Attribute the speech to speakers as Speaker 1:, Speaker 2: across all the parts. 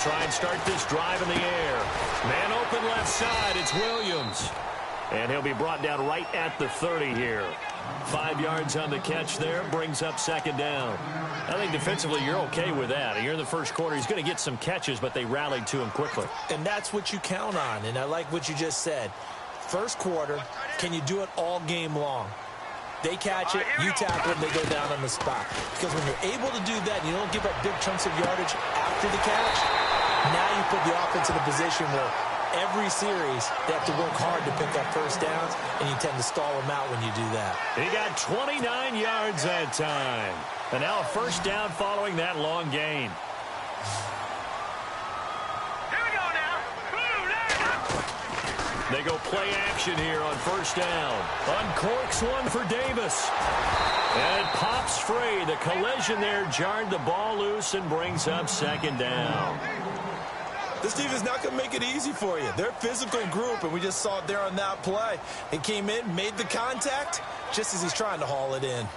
Speaker 1: try and start this drive in the air. Man open left side. It's Williams. And he'll be brought down right at the 30 here. 5 yards on the catch there. Brings up second down. I think defensively you're okay with that. Here in the first quarter, he's going to get some catches, but they rallied to him quickly.
Speaker 2: And that's what you count on. And I like what you just said. First quarter, can you do it all game long? They catch it, you tackle it, they go down on the spot. Because when you're able to do that, and you don't give up big chunks of yardage after the catch, now you put the offense in a position where every series they have to work hard to pick up first downs, and you tend to stall them out when you do that.
Speaker 1: He got 29 yards that time. And now a first down following that long gain. They go play action here on first down. Uncorks one for Davis. And it pops free. The collision there jarred the ball loose and brings up second down.
Speaker 2: This defense is not going to make it easy for you. They're a physical group, and we just saw it there on that play. They came in, made the contact, just as he's trying to haul it in.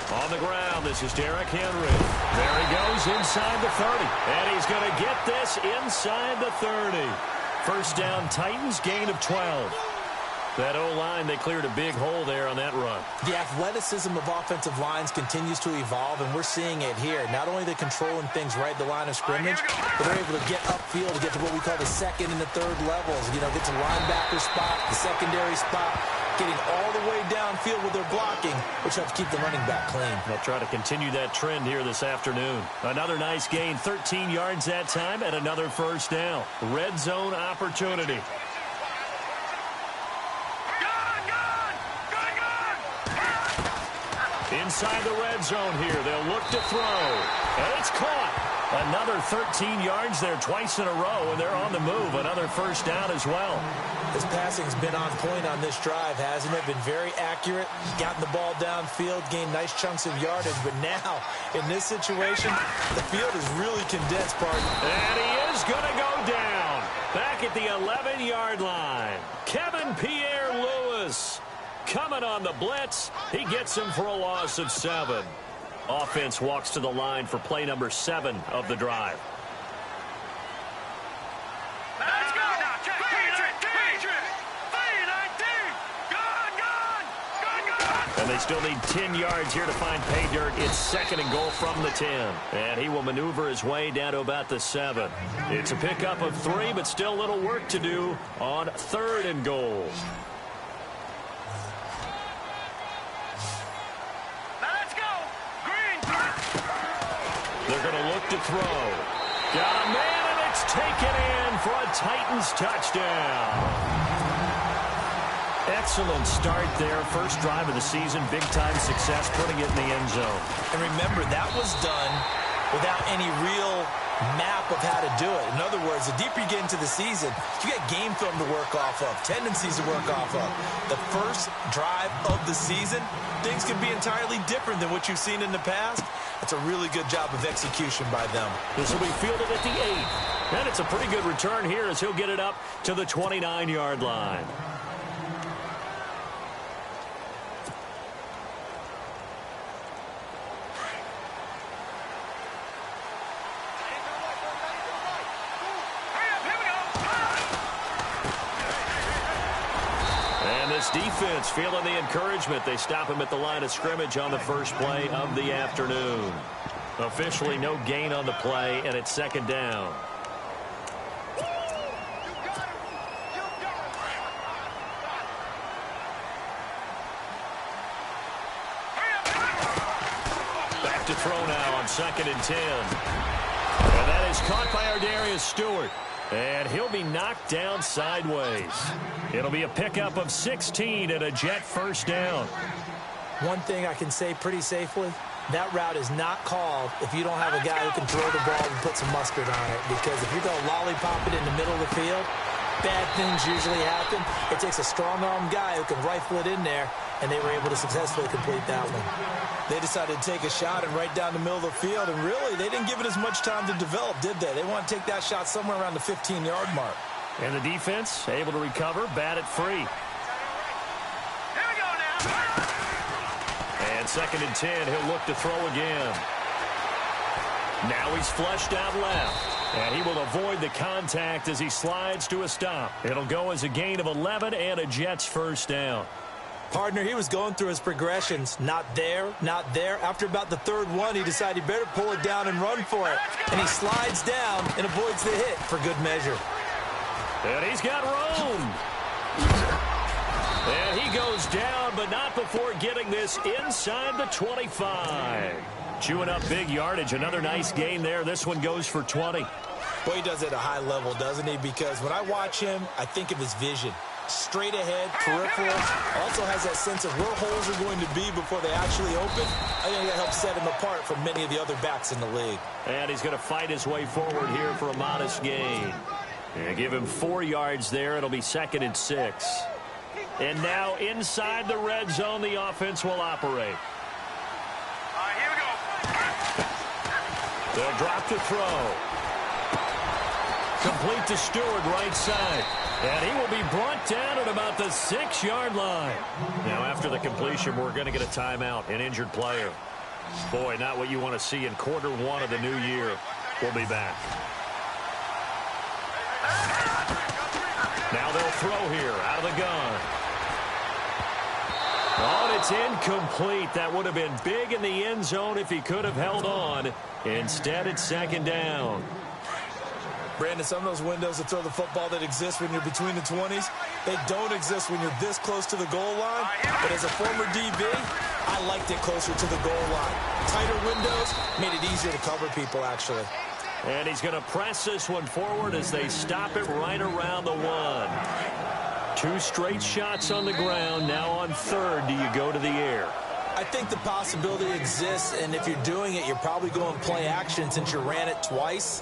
Speaker 1: On the ground, this is Derrick Henry. There he goes inside the 30. And he's going to get this inside the 30. First down, Titans, gain of 12. That O-line, they cleared a big hole there on that run.
Speaker 2: The athleticism of offensive lines continues to evolve, and we're seeing it here. Not only are they controlling things right at the line of scrimmage, but they're able to get upfield to get to what we call the second and the third levels. You know, get to linebacker spot, the secondary spot, getting all the way downfield with their blocking, which helps keep the running back clean.
Speaker 1: They'll try to continue that trend here this afternoon. Another nice gain, 13 yards that time, and another first down. Red zone opportunity. Inside the red zone here. They'll look to throw. And it's caught. Another 13 yards there twice in a row, and they're on the move. Another first down as well.
Speaker 2: His passing's been on point on this drive, hasn't it? Been very accurate. Gotten the ball downfield, gained nice chunks of yardage. But now, in this situation, the field is really condensed, partner.
Speaker 1: And he is going to go down. Back at the 11-yard line. Kevin Pierre-Louis coming on the blitz. He gets him for a loss of 7. Offense walks to the line for play number 7 of the drive.
Speaker 3: Let's go!
Speaker 1: And they still need 10 yards here to find pay dirt. It's second and goal from the 10. And he will maneuver his way down to about the 7. It's a pickup of 3, but still a little work to do on third and goal. They're going to look to throw. Got a man, and it's taken in for a Titans touchdown. Excellent start there. First drive of the season. Big-time success, putting it in the end zone.
Speaker 2: And remember, that was done without any real map of how to do it. In other words, the deeper you get into the season, you get game film to work off of, tendencies to work off of. The first drive of the season, things can be entirely different than what you've seen in the past. It's a really good job of execution by them.
Speaker 1: This will be fielded at the 8. And it's a pretty good return here as he'll get it up to the 29-yard line. This defense feeling the encouragement. They stop him at the line of scrimmage on the first play of the afternoon. Officially no gain on the play, and it's second down. Back to throw now on second and 10. And that is caught by Ardarius Stewart. And he'll be knocked down sideways. It'll be a pickup of 16 and a Jet first down.
Speaker 2: One thing I can say pretty safely, that route is not called if you don't have a guy who can throw the ball and put some mustard on it. Because if you're going to lollipop it in the middle of the field, bad things usually happen. It takes a strong-armed guy who can rifle it in there, and they were able to successfully complete that one. They decided to take a shot and right down the middle of the field, and really, they didn't give it as much time to develop, did they? They want to take that shot somewhere around the 15-yard mark.
Speaker 1: And the defense able to recover, bat it free.
Speaker 3: Here we go now.
Speaker 1: And second and 10, he'll look to throw again. Now he's flushed out left, and he will avoid the contact as he slides to a stop. It'll go as a gain of 11 and a Jets first down.
Speaker 2: Partner, he was going through his progressions. Not there, not there. After about the third one, he decided he better pull it down and run for it. And he slides down and avoids the hit for good measure.
Speaker 1: And he's got room. And he goes down, but not before getting this inside the 25. Chewing up big yardage. Another nice gain there. This one goes for 20.
Speaker 2: Boy, he does it at a high level, doesn't he? Because when I watch him, I think of his vision. Straight ahead, peripheral. Also has that sense of where holes are going to be before they actually open. I think that helps set him apart from many of the other backs in the league.
Speaker 1: And he's going to fight his way forward here for a modest gain. And give him 4 yards there. It'll be 2nd and 6. And now inside the red zone, the offense will operate.
Speaker 3: All right, here we go.
Speaker 1: They'll drop to throw. Complete to Stewart, right side. And he will be brought down at about the 6-yard line. Now, after the completion, we're going to get a timeout, an injured player. Boy, not what you want to see in quarter 1 of the new year. We'll be back. Now they'll throw here out of the gun. Oh, and it's incomplete. That would have been big in the end zone if he could have held on. Instead, it's 2nd down.
Speaker 2: Brandon, some of those windows to throw the football that exist when you're between the 20s, they don't exist when you're this close to the goal line. But as a former DB, I liked it closer to the goal line. Tighter windows made it easier to cover people, actually.
Speaker 1: And he's going to press this one forward as they stop it right around the 1. 2 straight shots on the ground. Now on 3rd, do you go to the air?
Speaker 2: I think the possibility exists, and if you're doing it, you're probably going play action since you ran it twice.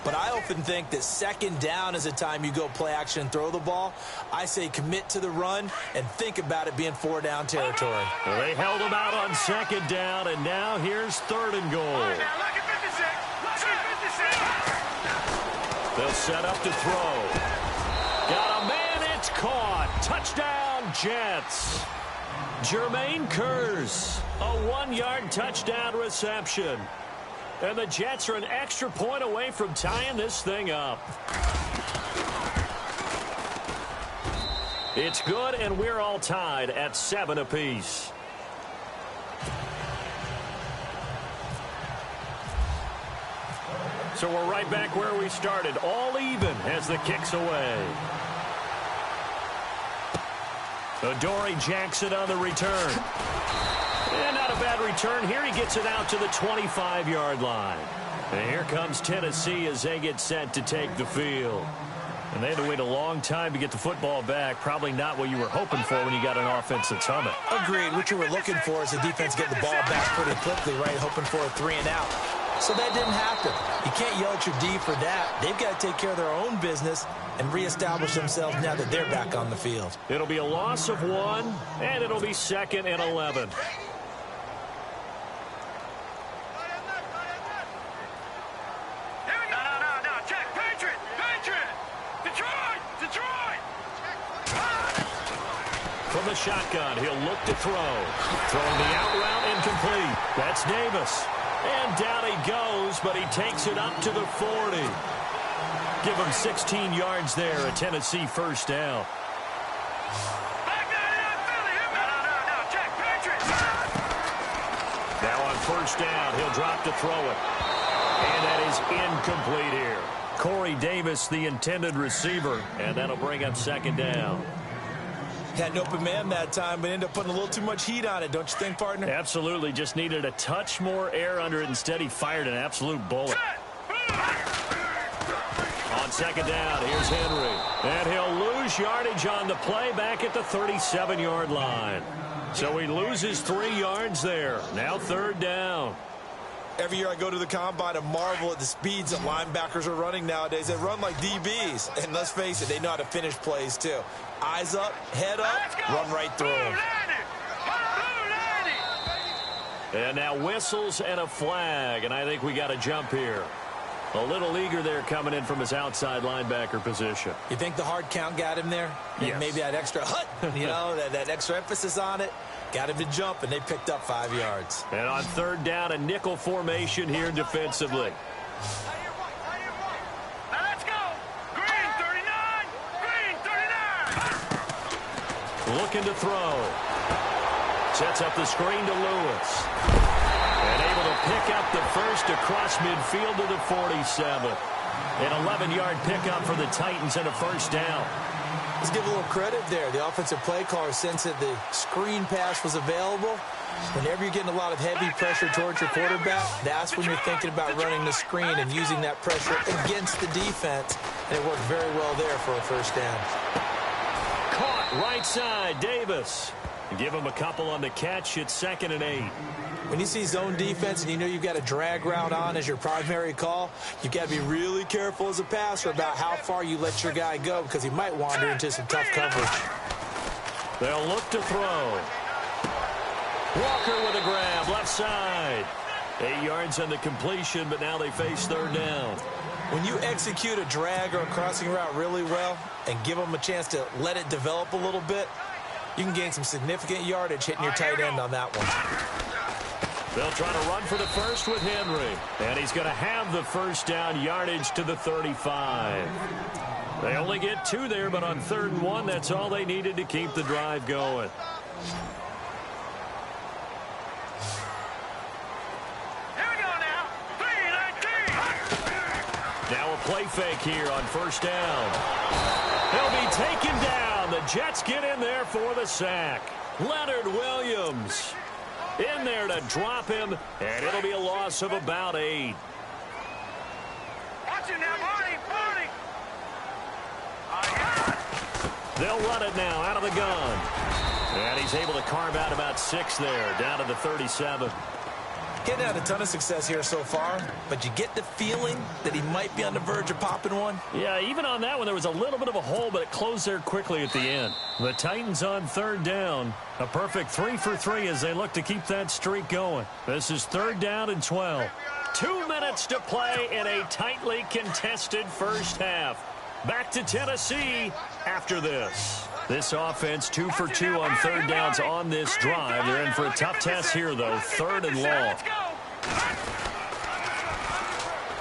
Speaker 2: But I often think that 2nd down is a time you go play action and throw the ball. I say commit to the run and think about it being 4-down territory.
Speaker 1: Well, they held him out on 2nd down, and now here's 3rd and goal.
Speaker 3: Now look at 56. Look at 56.
Speaker 1: They'll set up to throw. Got a man, it's caught. Touchdown, Jets. Jermaine Kearse, a 1-yard touchdown reception. And the Jets are an extra point away from tying this thing up. It's good, and we're all tied at 7 apiece. So we're right back where we started, all even as the kick's away. Adoree Jackson on the return. And not a bad return here. He gets it out to the 25-yard line. And here comes Tennessee as they get set to take the field. And they had to wait a long time to get the football back. Probably not what you were hoping for when you got an offense that's humming.
Speaker 2: Agreed. What you were looking for is the defense get the ball back pretty quickly, right? Hoping for a 3-and-out. So that didn't happen. You can't yell at your D for that. They've got to take care of their own business and reestablish themselves now that they're back on the field.
Speaker 1: It'll be a loss of 1, and it'll be 2nd and 11. From the shotgun, he'll look to throw. Throwing the out route incomplete. That's Davis. And down he goes, but he takes it up to the 40. Give him 16 yards there, a Tennessee first down. Now on 1st down, he'll drop to throw it. And that is incomplete here. Corey Davis, the intended receiver, and that'll bring up 2nd down.
Speaker 2: Had an open man that time, but ended up putting a little too much heat on it, don't you think, partner?
Speaker 1: Absolutely. Just needed a touch more air under it. Instead, he fired an absolute bullet. On 2nd down, here's Henry. And he'll lose yardage on the play back at the 37-yard line. So he loses 3 yards there. Now 3rd down.
Speaker 2: Every year I go to the combine and marvel at the speeds that linebackers are running nowadays. They run like DBs. And let's face it, they know how to finish plays too. Eyes up, head up, run right through them.
Speaker 1: And now whistles and a flag. And I think we got a jump here. A little eager there coming in from his outside linebacker position.
Speaker 2: You think the hard count got him there?
Speaker 1: Yes.
Speaker 2: Maybe that extra hut, you know, that extra emphasis on it. Got him to jump, and they picked up 5 yards.
Speaker 1: And on third down, a nickel formation here defensively.
Speaker 3: Now let's go. Green 39. Green 39.
Speaker 1: Looking to throw. Sets up the screen to Lewis. And able to pick up the first across midfield to the 47. An 11-yard pickup for the Titans and a first down.
Speaker 2: Let's give a little credit there. The offensive play caller sensed that the screen pass was available. Whenever you're getting a lot of heavy pressure towards your quarterback, that's when you're thinking about running the screen and using that pressure against the defense. And it worked very well there for a first down.
Speaker 1: Caught right side, Davis. Give him a couple on the catch. It's 2nd and 8.
Speaker 2: When you see zone defense and you know you've got a drag route on as your primary call, you've got to be really careful as a passer about how far you let your guy go because he might wander into some tough coverage.
Speaker 1: They'll look to throw. Walker with a grab, left side. 8 yards on the completion, but now they face third down.
Speaker 2: When you execute a drag or a crossing route really well and give them a chance to let it develop a little bit, you can gain some significant yardage hitting your tight end on that one.
Speaker 1: They'll try to run for the first with Henry. And he's going to have the first down, yardage to the 35. They only get 2 there, but on 3rd and 1, that's all they needed to keep the drive going.
Speaker 3: Here we go now. 3-19.
Speaker 1: Now a play fake here on first down. He'll be taken down. The Jets get in there for the sack. Leonard Williams in there to drop him, and it'll be a loss of about 8.
Speaker 3: Watch it now, Barney. Barney.
Speaker 1: They'll run it now out of the gun. And he's able to carve out about 6 there, down to the 37.
Speaker 2: Getting had a ton of success here so far, but you get the feeling that he might be on the verge of popping one.
Speaker 1: Yeah, even on that one, there was a little bit of a hole, but it closed there quickly at the end. The Titans on third down. A perfect 3 for 3 as they look to keep that streak going. This is 3rd down and 12. 2 minutes to play in a tightly contested first half. Back to Tennessee after this. This offense 2 for 2 on third downs on this drive. They're in for a tough test here, though. 3rd and long.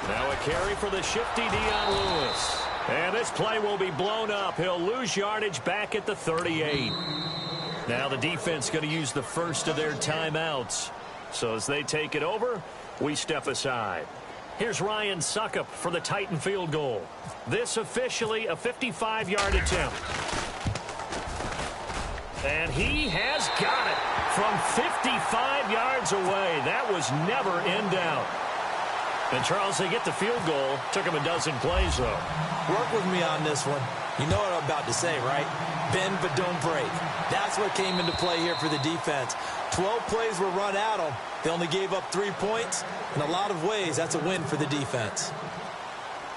Speaker 1: Now a carry for the shifty Dion Lewis. And this play will be blown up. He'll lose yardage back at the 38. Now the defense going to use the first of their timeouts. So as they take it over, we step aside. Here's Ryan Suckup for the Titan field goal. This officially a 55-yard attempt. And he has got it from 55 yards away. That was never in doubt. And, Charles, they get the field goal. Took him a dozen plays, though.
Speaker 2: Work with me on this one. You know what I'm about to say, right? Bend but don't break. That's what came into play here for the defense. 12 plays were run at them. They only gave up 3 points. In a lot of ways, that's a win for the defense.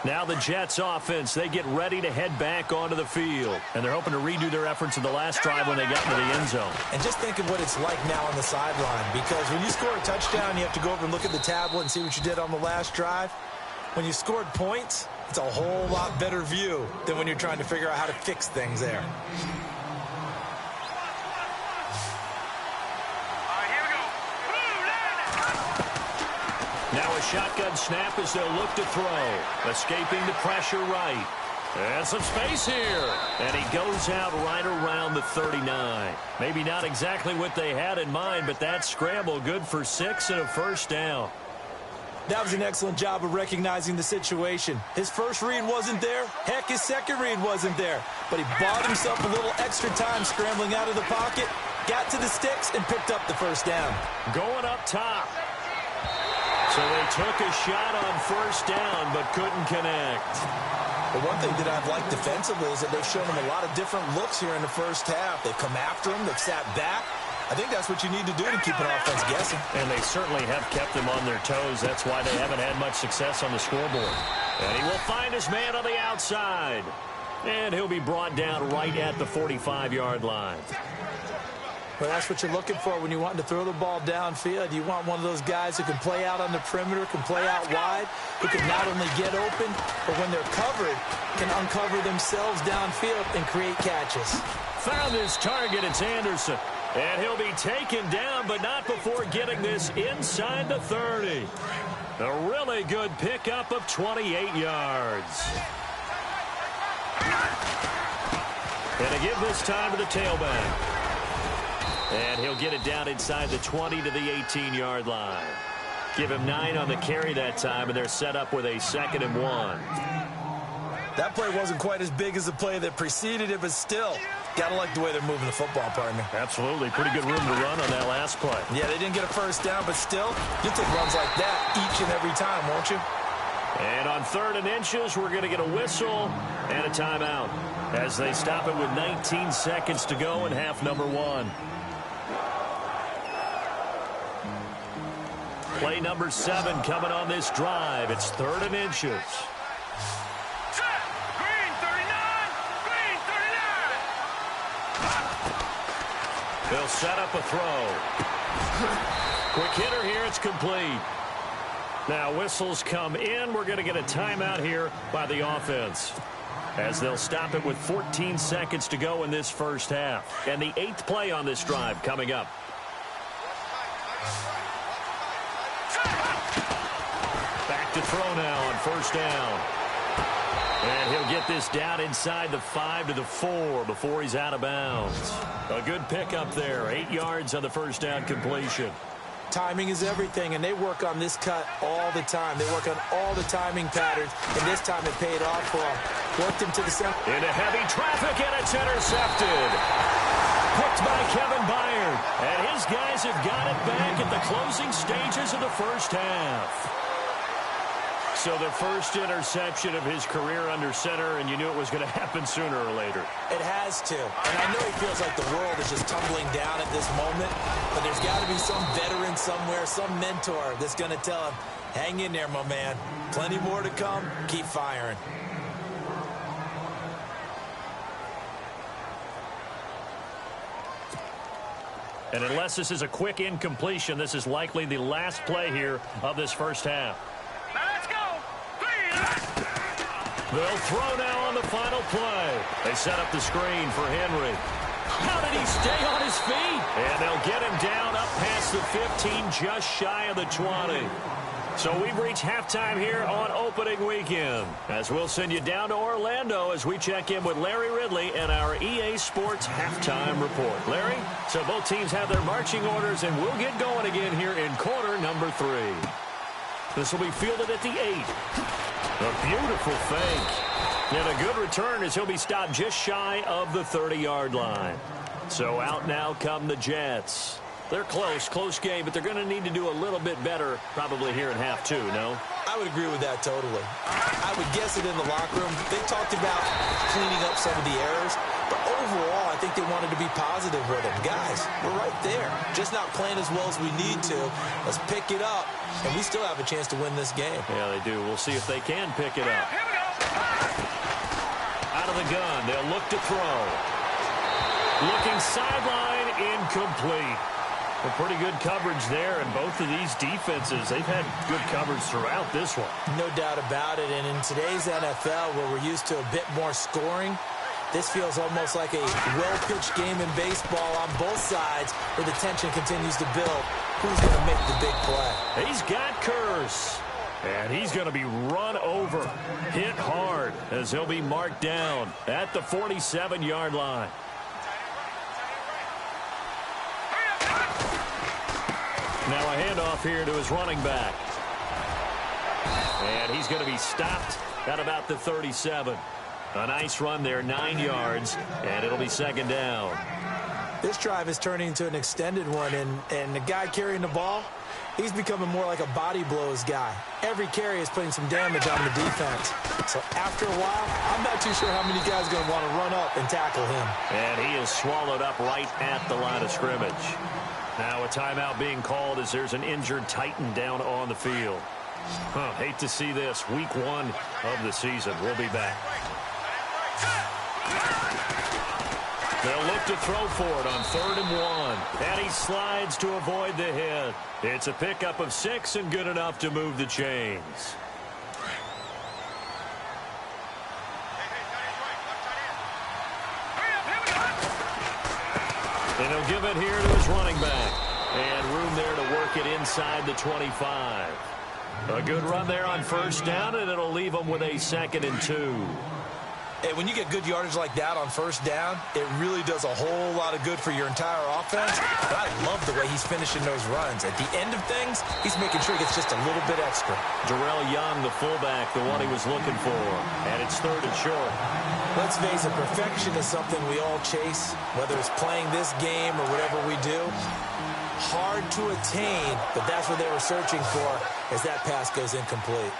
Speaker 1: Now the Jets offense, they get ready to head back onto the field. And they're hoping to redo their efforts in the last drive when they got into the end zone.
Speaker 2: And just think of what it's like now on the sideline. Because when you score a touchdown, you have to go over and look at the tablet and see what you did on the last drive. When you scored points, it's a whole lot better view than when you're trying to figure out how to fix things there.
Speaker 1: Now a shotgun snap as they'll look to throw. Escaping the pressure right. And some space here. And he goes out right around the 39. Maybe not exactly what they had in mind, but that scramble good for 6 and a first down.
Speaker 2: That was an excellent job of recognizing the situation. His first read wasn't there. Heck, his second read wasn't there. But he bought himself a little extra time scrambling out of the pocket, got to the sticks, and picked up the first down.
Speaker 1: Going up top. So they took a shot on first down, but couldn't connect.
Speaker 2: But one thing that I've liked defensively is that they've shown him a lot of different looks here in the first half. They've come after him. They've sat back. I think that's what you need to do to keep an offense guessing.
Speaker 1: And they certainly have kept them on their toes. That's why they haven't had much success on the scoreboard. And he will find his man on the outside. And he'll be brought down right at the 45-yard line.
Speaker 2: Well, that's what you're looking for when you want to throw the ball downfield. You want one of those guys who can play out on the perimeter, can play out wide, who can not only get open, but when they're covered, can uncover themselves downfield and create catches.
Speaker 1: Found his target. It's Anderson. And he'll be taken down, but not before getting this inside the 30. A really good pickup of 28 yards. And to give this time to the tailback. And he'll get it down inside the 20 to the 18-yard line. Give him 9 on the carry that time, and they're set up with a 2nd and 1.
Speaker 2: That play wasn't quite as big as the play that preceded it, but still, gotta like the way they're moving the football, partner.
Speaker 1: Absolutely. Pretty good room to run on that last play.
Speaker 2: Yeah, they didn't get a first down, but still, you'll take runs like that each and every time, won't you?
Speaker 1: And on 3rd and inches, we're going to get a whistle and a timeout as they stop it with 19 seconds to go in half number 1. Play number 7 coming on this drive. It's 3rd and inches. They'll set up a throw. Quick hitter here. It's complete. Now whistles come in. We're going to get a timeout here by the offense as they'll stop it with 14 seconds to go in this first half. And the 8th play on this drive coming up. Back to throw now on 1st down. And he'll get this down inside the 5 to the 4 before he's out of bounds. A good pickup there. 8 yards on the 1st down completion.
Speaker 2: Timing is everything, and they work on this cut all the time. They work on all the timing patterns, and this time it paid off for him. Worked him to the center.
Speaker 1: Into heavy traffic, and it's intercepted. Picked by Kevin Byard. And his guys have got it back at the closing stages of the first half. So the first interception of his career under center, and you knew it was going to happen sooner or later.
Speaker 2: It has to. And I know he feels like the world is just tumbling down at this moment, but there's got to be some veteran somewhere, some mentor that's going to tell him, hang in there, my man. Plenty more to come. Keep firing.
Speaker 1: And unless this is a quick incompletion, this is likely the last play here of this first half. They'll throw now on the final play. They set up the screen for Henry. How did he stay on his feet? And they'll get him down up past the 15, just shy of the 20. So we've reached halftime here on opening weekend, as we'll send you down to Orlando as we check in with Larry Ridley and our EA Sports halftime report. Larry, so both teams have their marching orders, and we'll get going again here in quarter number 3. This will be fielded at the 8. A beautiful fake. And a good return as he'll be stopped just shy of the 30-yard line. So out now come the Jets. They're close game, but they're going to need to do a little bit better probably here in half 2, no?
Speaker 2: I would agree with that totally. I would guess it in the locker room. They talked about cleaning up some of the errors, but overall I think they wanted to be positive with them. Guys, we're right there. Just not playing as well as we need to. Let's pick it up, and we still have a chance to win this game.
Speaker 1: Yeah, they do. We'll see if they can pick it up. Out of the gun, they'll look to throw. Looking sideline, incomplete. A pretty good coverage there, and both of these defenses, they've had good coverage throughout this one.
Speaker 2: No doubt about it, and in today's NFL, where we're used to a bit more scoring, this feels almost like a well-pitched game in baseball on both sides, where the tension continues to build. Who's going to make the big play?
Speaker 1: He's got Curse, and he's going to be run over, hit hard, as he'll be marked down at the 47-yard line. Now a handoff here to his running back. And he's going to be stopped at about the 37. A nice run there, 9 yards, and it'll be 2nd down.
Speaker 2: This drive is turning into an extended one, and the guy carrying the ball, he's becoming more like a body blows guy. Every carry is putting some damage on the defense. So after a while, I'm not too sure how many guys are going to want to run up and tackle him.
Speaker 1: And he is swallowed up right at the line of scrimmage. Now a timeout being called as there's an injured Titan down on the field. Hate to see this. Week 1 of the season. We'll be back. They'll look to throw for it on 3rd and 1. And he slides to avoid the hit. It's a pickup of 6 and good enough to move the chains. And he'll give it here to his running back. And room there to work it inside the 25. A good run there on first down, and it'll leave them with a 2nd and 2.
Speaker 2: Hey, when you get good yardage like that on first down, it really does a whole lot of good for your entire offense. But I love the way he's finishing those runs. At the end of things, he's making sure he gets just a little bit extra.
Speaker 1: Jarrell Young, the fullback, the one he was looking for. And it's 3rd and short.
Speaker 2: Let's face it, perfection is something we all chase, whether it's playing this game or whatever we do. Hard to attain, but that's what they were searching for as that pass goes incomplete.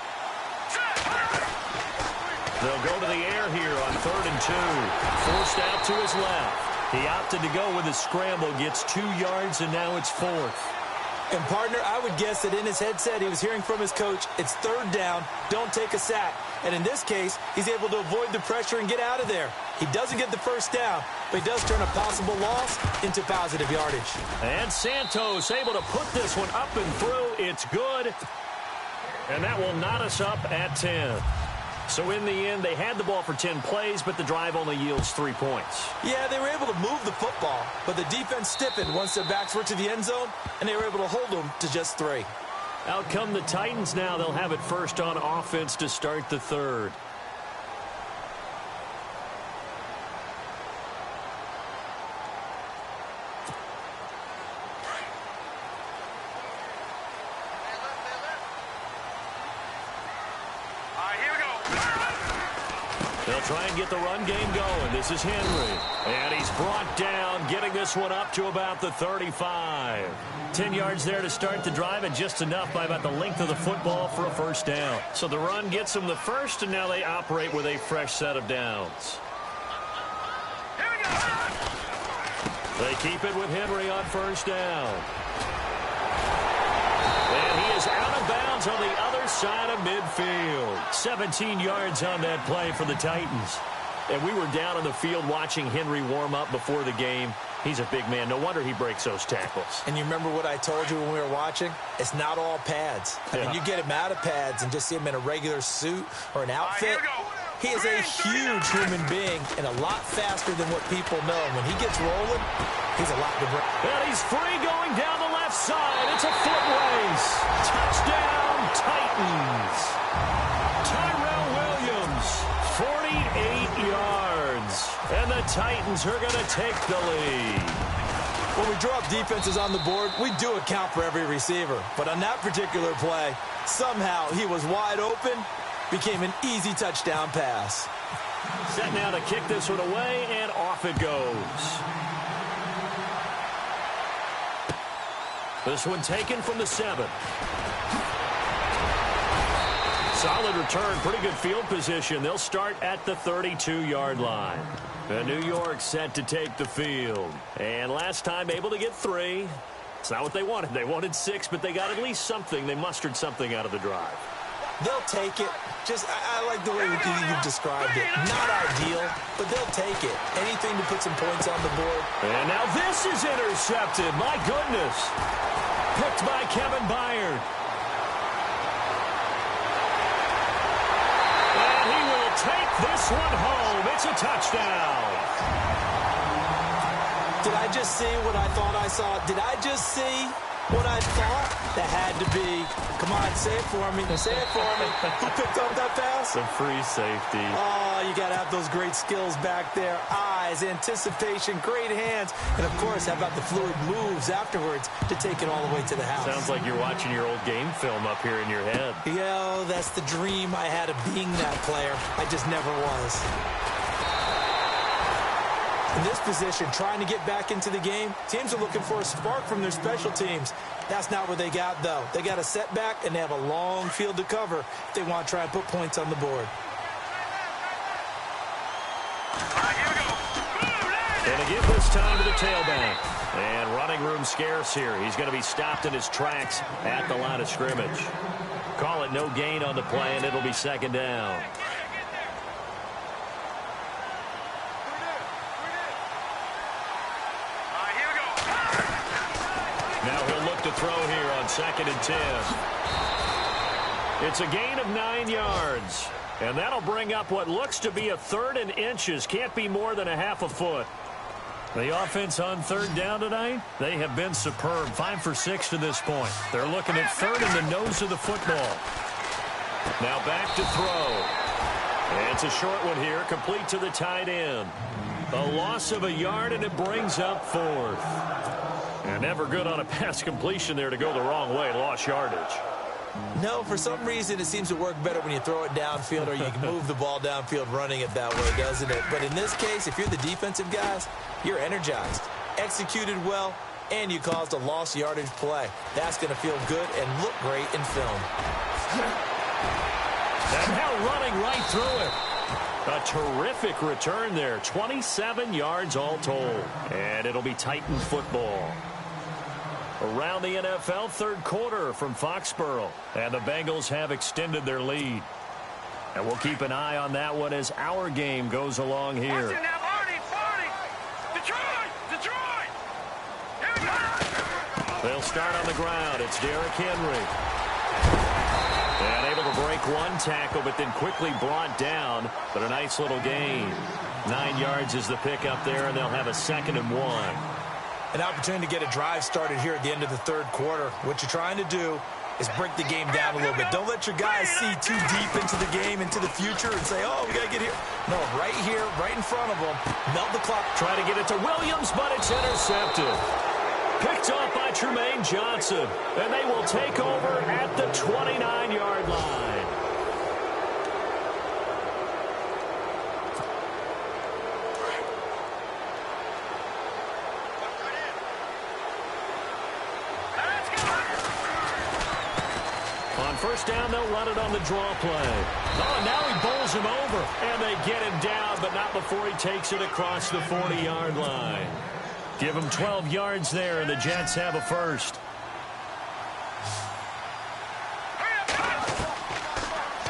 Speaker 1: They'll go to the air here on 3rd and 2. Forced out to his left. He opted to go with a scramble, gets 2 yards, and now it's 4th.
Speaker 2: And, partner, I would guess that in his headset he was hearing from his coach, it's 3rd down, don't take a sack. And in this case, he's able to avoid the pressure and get out of there. He doesn't get the first down, but he does turn a possible loss into positive yardage.
Speaker 1: And Santos able to put this one up and through. It's good. And that will knot us up at 10. So in the end, they had the ball for 10 plays, but the drive only yields 3 points.
Speaker 2: Yeah, they were able to move the football, but the defense stiffened once their backs were to the end zone, and they were able to hold them to just 3.
Speaker 1: Out come the Titans now. They'll have it first on offense to start the 3rd. They'll try and get the run game going. This is Henry. And he's brought down, getting this one up to about the 35. 10 yards there to start the drive, and just enough by about the length of the football for a first down. So the run gets them the first, and now they operate with a fresh set of downs. They keep it with Henry on first down. And he is out of bounds on the other side of midfield. 17 yards on that play for the Titans. And we were down on the field watching Henry warm up before the game. He's a big man. No wonder he breaks those tackles.
Speaker 2: And you remember what I told you when we were watching? It's not all pads. I mean, you get him out of pads and just see him in a regular suit or an outfit. He is a huge human being and a lot faster than what people know. When he gets rolling, he's a lot to break.
Speaker 1: And he's free going down the left side. It's a foot race. Touchdown, Titans. Tyrell Williams, 48 yards. And the Titans are going to take the lead.
Speaker 2: When we drop defenses on the board, we do account for every receiver. But on that particular play, somehow he was wide open, became an easy touchdown pass.
Speaker 1: Set now to kick this one away, and off it goes. This one taken from the 7. Solid return, pretty good field position. They'll start at the 32-yard line. And New York set to take the field. And last time able to get 3. It's not what they wanted. They wanted 6, but they got at least something. They mustered something out of the drive.
Speaker 2: They'll take it. Just, I like the way you've described it. Not ideal, but they'll take it. Anything to put some points on the board.
Speaker 1: And now this is intercepted. My goodness. Picked by Kevin Byard. And he will take this one home. It's a touchdown.
Speaker 2: Did I just see what I thought I saw? Did I just see what I thought? That had to be. Come on, say it for me. Say it for me. Who picked up that pass?
Speaker 1: The free safety.
Speaker 2: Oh, you got to have those great skills back there. Eyes, anticipation, great hands. And, of course, how about the fluid moves afterwards to take it all the way to the house?
Speaker 1: Sounds like you're watching your old game film up here in your head.
Speaker 2: Yo, that's the dream I had of being that player. I just never was. In this position, trying to get back into the game, teams are looking for a spark from their special teams. That's not what they got, though. They got a setback, and they have a long field to cover if they want to try and put points on the board.
Speaker 1: And to give this time to the tailback. And running room scarce here. He's going to be stopped in his tracks at the line of scrimmage. Call it no gain on the play, and it'll be 2nd down. Now he'll look to throw here on 2nd and 10. It's a gain of 9 yards. And that'll bring up what looks to be a 3rd and inches. Can't be more than a half a foot. The offense on third down tonight, they have been superb. 5 for 6 to this point. They're looking at third in the nose of the football. Now back to throw. And it's a short one here, complete to the tight end. A loss of a yard, and it brings up fourth. And never good on a pass completion there to go the wrong way. Lost yardage.
Speaker 2: No, for some reason it seems to work better when you throw it downfield or you can move the ball downfield running it that way, doesn't it? But in this case, if you're the defensive guys, you're energized, executed well, and you caused a lost yardage play. That's going to feel good and look great in film.
Speaker 1: And now running right through it. A terrific return there. 27 yards all told. And it'll be Titan football. Around the NFL, third quarter from Foxborough. And the Bengals have extended their lead. And we'll keep an eye on that one as our game goes along here.
Speaker 3: Watch it now, Barney! Detroit! Here we go!
Speaker 1: They'll start on the ground. It's Derrick Henry. And able to break one tackle, but then quickly brought down. But a nice little gain. 9 yards is the pickup there, and they'll have a 2nd and 1.
Speaker 2: An opportunity to get a drive started here at the end of the third quarter. What you're trying to do is break the game down a little bit. Don't let your guys see too deep into the game, into the future, and say, oh, we got to get here. No, right here, right in front of them. Melt the clock.
Speaker 1: Try to get it to Williams, but it's intercepted. Picked off by Tremaine Johnson. And they will take over at the 29-yard line. On first down, they'll run it on the draw play. Oh, and now he bowls him over. And they get him down, but not before he takes it across the 40-yard line. Give him 12 yards there, and the Jets have a first.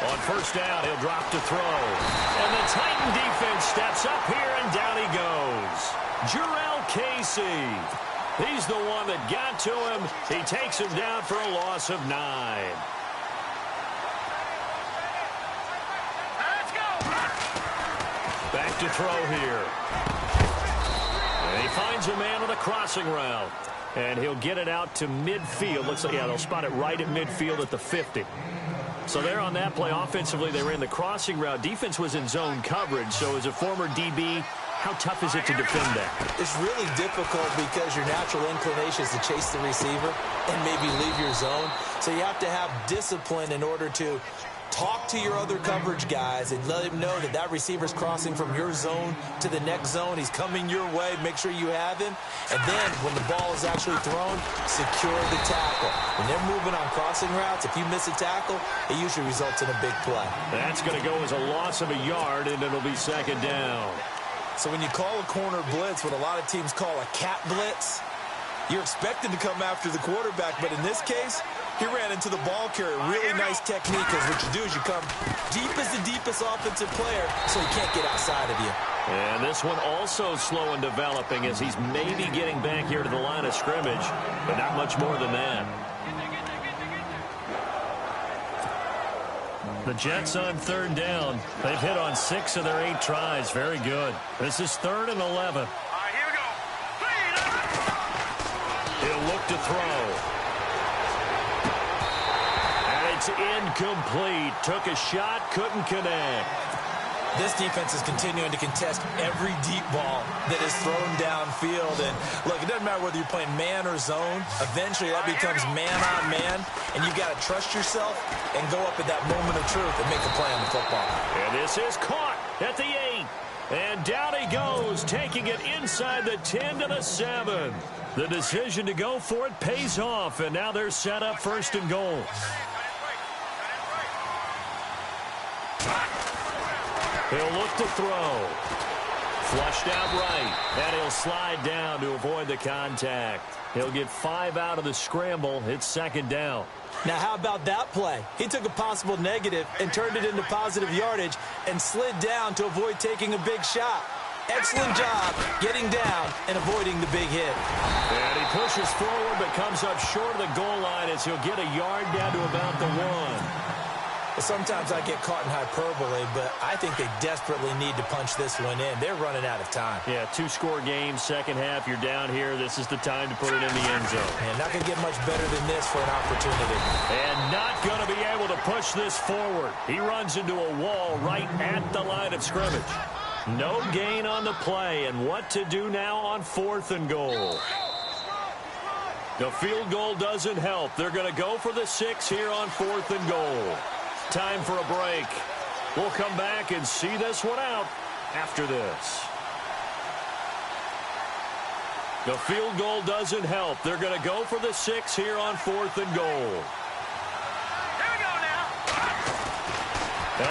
Speaker 1: On first down, he'll drop to throw. And the Titan defense steps up here, and down he goes. Jarrell Casey. He's the one that got to him. He takes him down for a loss of 9. Back to throw here. And he finds a man on a crossing route. And he'll get it out to midfield. Looks like, yeah, they'll spot it right at midfield at the 50. So there on that play, offensively, they ran the crossing route. Defense was in zone coverage. So as a former DB, how tough is it to defend that?
Speaker 2: It's really difficult because your natural inclination is to chase the receiver and maybe leave your zone. So you have to have discipline in order to talk to your other coverage guys and let him know that that receiver's crossing from your zone to the next zone. He's coming your way. Make sure you have him. And then when the ball is actually thrown, secure the tackle. When they're moving on crossing routes, if you miss a tackle, it usually results in a big play.
Speaker 1: That's going to go as a loss of a yard, and it'll be 2nd down.
Speaker 2: So when you call a corner blitz, what a lot of teams call a cat blitz, you're expected to come after the quarterback. But in this case, he ran into the ball carrier. Really nice technique, because what you do is you come deep as the deepest offensive player so he can't get outside of you.
Speaker 1: And this one also slow in developing as he's maybe getting back here to the line of scrimmage, but not much more than that. The Jets on third down. They've hit on 6 of their 8 tries. Very good. This is 3rd and 11.
Speaker 3: All right, here we go.
Speaker 1: He'll look to throw. And it's incomplete. Took a shot, couldn't connect.
Speaker 2: This defense is continuing to contest every deep ball that is thrown downfield. And look, it doesn't matter whether you're playing man or zone. Eventually, that becomes man on man. And you've got to trust yourself and go up at that moment of truth and make a play on the football.
Speaker 1: And this is caught at the 8. And down he goes, taking it inside the 10 to the 7. The decision to go for it pays off. And now they're set up 1st and goal. He'll look to throw. Flushed out right. And he'll slide down to avoid the contact. He'll get 5 out of the scramble. It's 2nd down.
Speaker 2: Now, how about that play? He took a possible negative and turned it into positive yardage and slid down to avoid taking a big shot. Excellent job getting down and avoiding the big hit.
Speaker 1: And he pushes forward but comes up short of the goal line as he'll get a yard down to about the 1.
Speaker 2: Sometimes I get caught in hyperbole, but I think they desperately need to punch this one in. They're running out of time.
Speaker 1: Yeah, two-score game, second half, you're down here. This is the time to put it in the end zone.
Speaker 2: And not going to get much better than this for an opportunity.
Speaker 1: And not going to be able to push this forward. He runs into a wall right at the line of scrimmage. No gain on the play, and what to do now on 4th and goal. The field goal doesn't help. They're going to go for the 6 here on 4th and goal. Time for a break. We'll come back and see this one out after this. The field goal doesn't help. They're going to go for the 6 here on 4th and goal.
Speaker 3: Here we go now.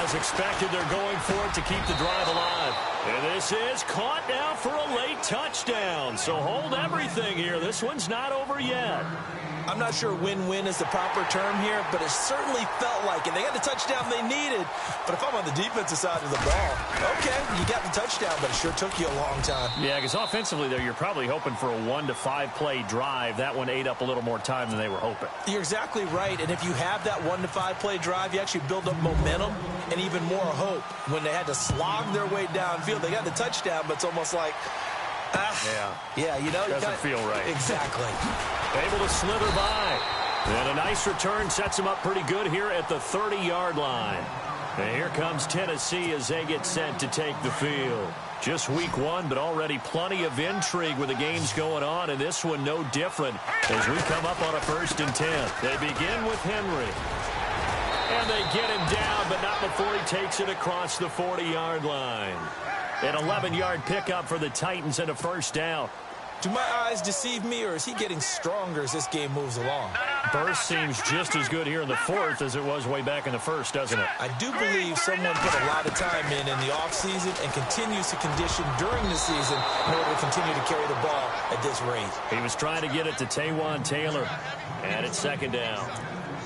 Speaker 1: As expected, they're going for it to keep the drive alive. And this is caught now for a late touchdown. So hold everything here. This one's not over yet.
Speaker 2: I'm not sure win-win is the proper term here, but it certainly felt like it. They got the touchdown they needed, but if I'm on the defensive side of the ball, okay, you got the touchdown, but it sure took you a long time.
Speaker 1: Yeah, because offensively there, you're probably hoping for a 1 to 5 play drive. That one ate up a little more time than they were hoping.
Speaker 2: You're exactly right, and if you have that 1 to 5 play drive, you actually build up momentum and even more hope. When they had to slog their way downfield, they got the touchdown, but it's almost like, yeah, you know.
Speaker 1: Doesn't feel right.
Speaker 2: Exactly.
Speaker 1: Able to slither by. And a nice return sets them up pretty good here at the 30-yard line. And here comes Tennessee as they get set to take the field. Just week 1, but already plenty of intrigue with the games going on, and this one no different as we come up on a 1st and 10. They begin with Henry. And they get him down, but not before he takes it across the 40-yard line. An 11-yard pickup for the Titans and a 1st down.
Speaker 2: Do my eyes deceive me, or is he getting stronger as this game moves along?
Speaker 1: Burst seems just as good here in the 4th as it was way back in the 1st, doesn't it?
Speaker 2: I do believe someone put a lot of time in the offseason and continues to condition during the season in order to continue to carry the ball at this rate.
Speaker 1: He was trying to get it to Taywan Taylor, and it's 2nd down.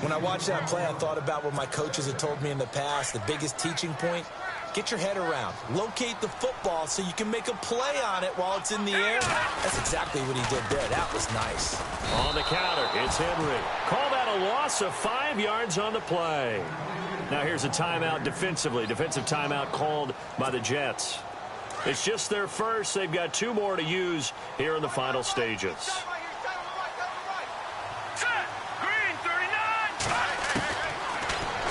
Speaker 2: When I watched that play, I thought about what my coaches had told me in the past. The biggest teaching point, get your head around. Locate the football so you can make a play on it while it's in the air. That's exactly what he did there. That was nice.
Speaker 1: On the counter, it's Henry. Call that a loss of 5 yards on the play. Now here's a timeout defensively. Defensive timeout called by the Jets. It's just their first. They've got 2 more to use here in the final stages.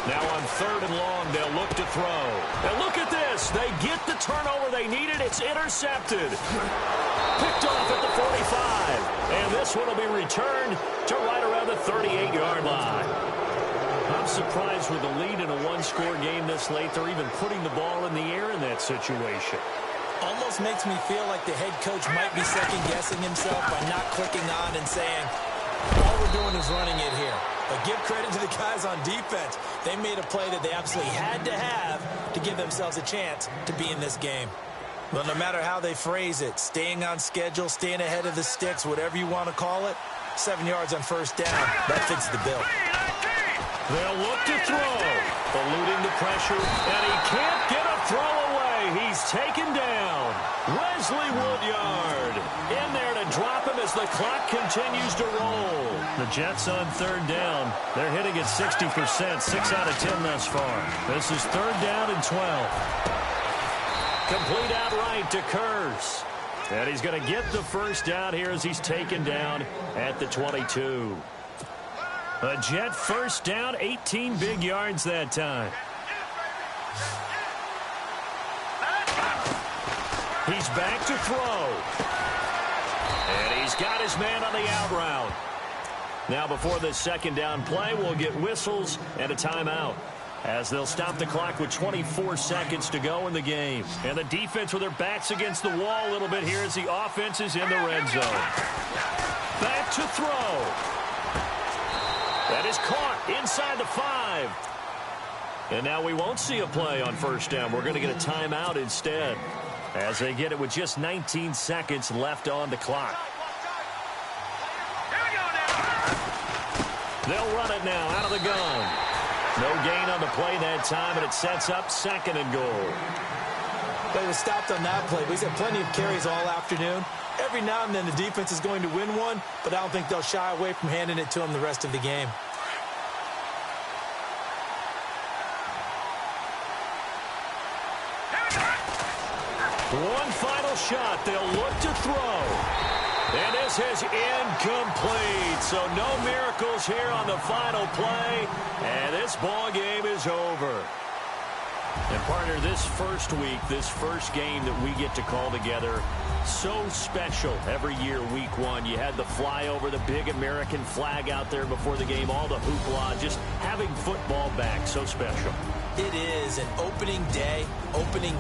Speaker 1: Now on 3rd and long, they'll look to throw. And look at this. They get the turnover they needed. It's intercepted. Picked off at the 45. And this one will be returned to right around the 38-yard line. I'm surprised with the lead in a 1-score game this late, they're even putting the ball in the air in that situation.
Speaker 2: Almost makes me feel like the head coach might be second-guessing himself by not clicking on and saying, all we're doing is running it here. But give credit to the guys on defense. They made a play that they absolutely had to have to give themselves a chance to be in this game. Well, no matter how they phrase it, staying on schedule, staying ahead of the sticks, whatever you want to call it, 7 yards on 1st down, that fits the bill.
Speaker 1: They'll look to throw. Eluding the pressure, and he can't get a throw away. He's taken down. Wesley Woodyard in there to drop him as the clock continues to roll. The Jets on 3rd down. They're hitting at 60%, 6 out of 10 thus far. This is 3rd down and 12. Complete outright to Kurz. And he's going to get the 1st down here as he's taken down at the 22. A Jet 1st down, 18 big yards that time. He's back to throw. And he's got his man on the out route. Now before this 2nd down play, we'll get whistles and a timeout, as they'll stop the clock with 24 seconds to go in the game. And the defense with their backs against the wall a little bit here as the offense is in the red zone. Back to throw. That is caught inside the 5. And now we won't see a play on 1st down. We're going to get a timeout instead, as they get it with just 19 seconds left on the clock. They'll run it now out of the gun. No gain on the play that time, and it sets up 2nd and goal.
Speaker 2: They were stopped on that play. We've had plenty of carries all afternoon. Every now and then the defense is going to win one, but I don't think they'll shy away from handing it to them the rest of the game.
Speaker 1: One final shot. They'll look to throw. And this is incomplete. So no miracles here on the final play. And this ball game is over. And partner, this first week, this first game that we get to call together, so special every year, week one. You had the flyover, the big American flag out there before the game, all the hoopla, just having football back, so special.
Speaker 2: It is an opening day, opening